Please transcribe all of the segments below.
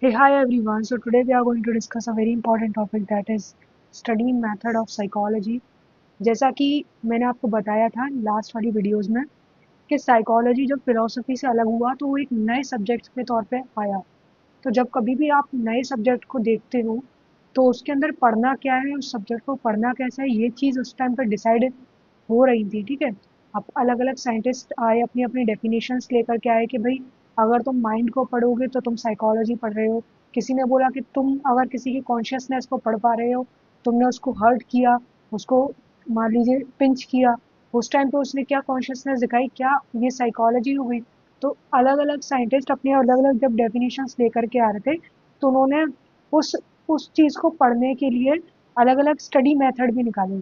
Hey, hi everyone. So today we are going to discuss a very important topic that is study method of psychology. जैसा कि मैंने आपको बताया था last वाली वीडियोस में कि साइकोलॉजी जब फिलोसफी से अलग हुआ तो वो एक नए सब्जेक्ट के तौर पे आया। तो जब कभी भी आप नए सब्जेक्ट को देखते हो तो उसके अंदर पढ़ना क्या है, उस सब्जेक्ट को पढ़ना कैसा है, ये चीज़ उस टाइम पर डिसाइड हो रही थी। ठीक है। अब अलग अलग साइंटिस्ट आए, अपनी अपनी डेफिनेशंस लेकर के आए कि भाई अगर तुम माइंड को पढ़ोगे तो तुम साइकोलॉजी पढ़ रहे हो। किसी ने बोला कि तुम अगर किसी की कॉन्शियसनेस को पढ़ पा रहे हो, तुमने उसको हर्ट किया, उसको मान लीजिए पिंच किया, उस टाइम पे उसने क्या कॉन्शियसनेस दिखाई, क्या ये साइकोलॉजी हो गई। तो अलग अलग साइंटिस्ट अपने अलग अलग जब डेफिनेशंस लेकर के आ रहे थे तो उन्होंने उस उस चीज़ को पढ़ने के लिए अलग अलग स्टडी मेथड भी निकाले।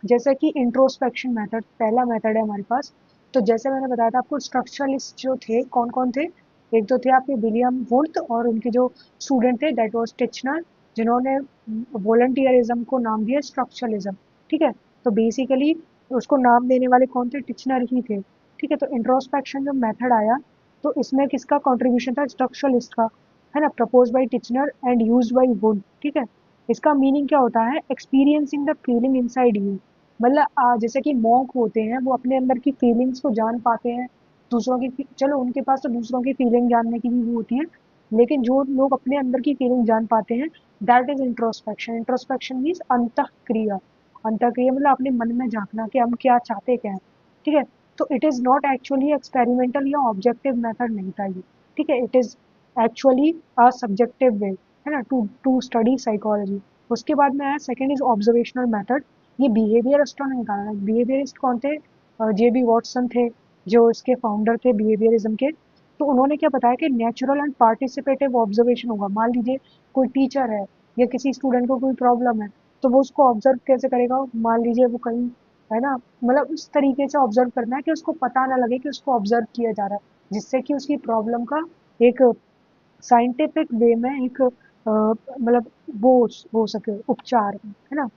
जैसे कि इंट्रोस्पेक्शन मेथड पहला मेथड है हमारे पास। तो जैसे मैंने बताया था आपको, स्ट्रक्चरलिस्ट जो थे कौन कौन थे, एक तो थे आपके विलियम वुल्फ और उनके जो स्टूडेंट थे दैट वाज टिचनर, जिन्होंने वॉलंटियरिज्म को नाम दिया स्ट्रक्चरलिज्म। ठीक है। तो बेसिकली उसको नाम देने वाले कौन थे, टिचनर ही थे। ठीक है। तो इंट्रोस्पेक्शन जो मेथड आया तो इसमें किसका कंट्रीब्यूशन था, स्ट्रक्चरलिस्ट का, है ना, propose by Titchener and used by Wolf. ठीक है। इसका मीनिंग क्या होता है, experiencing the feeling inside you. मतलब जैसे कि मॉन्क होते हैं वो अपने अंदर की फीलिंग्स को जान पाते हैं। दूसरों की चलो उनके पास तो दूसरों की फीलिंग जानने की भी वो होती है, लेकिन जो लोग अपने अंदर की फीलिंग जान पाते हैं that is introspection. Introspection means अंतःक्रिया। अंतःक्रिया मतलब अपने मन में झांकना कि हम क्या चाहते क्या हैं। ठीक है। तो it is not actually experimental या ऑब्जेक्टिव मेथड नहीं था ये। ठीक है। It is actually a subjective way, है ना, टू टू स्टडी साइकोलॉजी। उसके बाद में आया सेकंड इज ऑब्जर्वेशनल मेथड। ये बिहेवियरिस्टों ने निकाला। बिहेवियरिस्ट कौन थे, जे बी वॉटसन थे, जो इसके फाउंडर थे बिहेवियरिज्म के। तो उन्होंने क्या बताया कि नेचुरल एंड पार्टिसिपेटिव ऑब्जर्वेशन होगा। मान लीजिए कोई टीचर है या किसी स्टूडेंट को कोई प्रॉब्लम है, तो वो उसको ऑब्जर्व कैसे करेगा, मान लीजिए वो कहीं, है ना, मतलब उस तरीके से ऑब्जर्व करना है कि उसको पता ना लगे कि उसको ऑब्जर्व किया जा रहा है, जिससे कि उसकी प्रॉब्लम का एक साइंटिफिक वे में एक मतलब वो हो सके उपचार, है ना।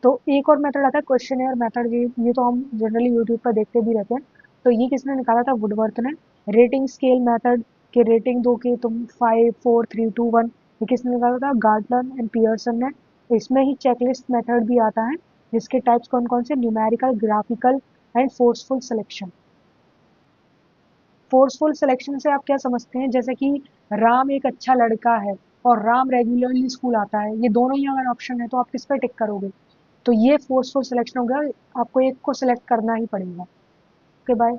तो एक और मेथड आता है क्वेश्चनेयर मेथड। ये तो हम जनरली यूट्यूब पर देखते भी रहते हैं। तो ये किसने निकाला था, वुडवर्थ ने। रेटिंग स्केल मेथड के रेटिंग दो कि तुम 5 4 3 2 1, ये किसने निकाला था, गार्टनर एंड पियर्सन ने। इसमें ही चेकलिस्ट मेथड भी आता है, जिसके टाइप्स कौन कौन से, numerical, graphical and forceful selection. Forceful selection से आप क्या समझते हैं, जैसे कि राम एक अच्छा लड़का है और राम रेगुलरली स्कूल आता है, ये दोनों ही अगर ऑप्शन है तो आप किस पे टिक करोगे। तो ये फोर्सफुल सिलेक्शन हो गया, आपको एक को सिलेक्ट करना ही पड़ेगा। Okay bye.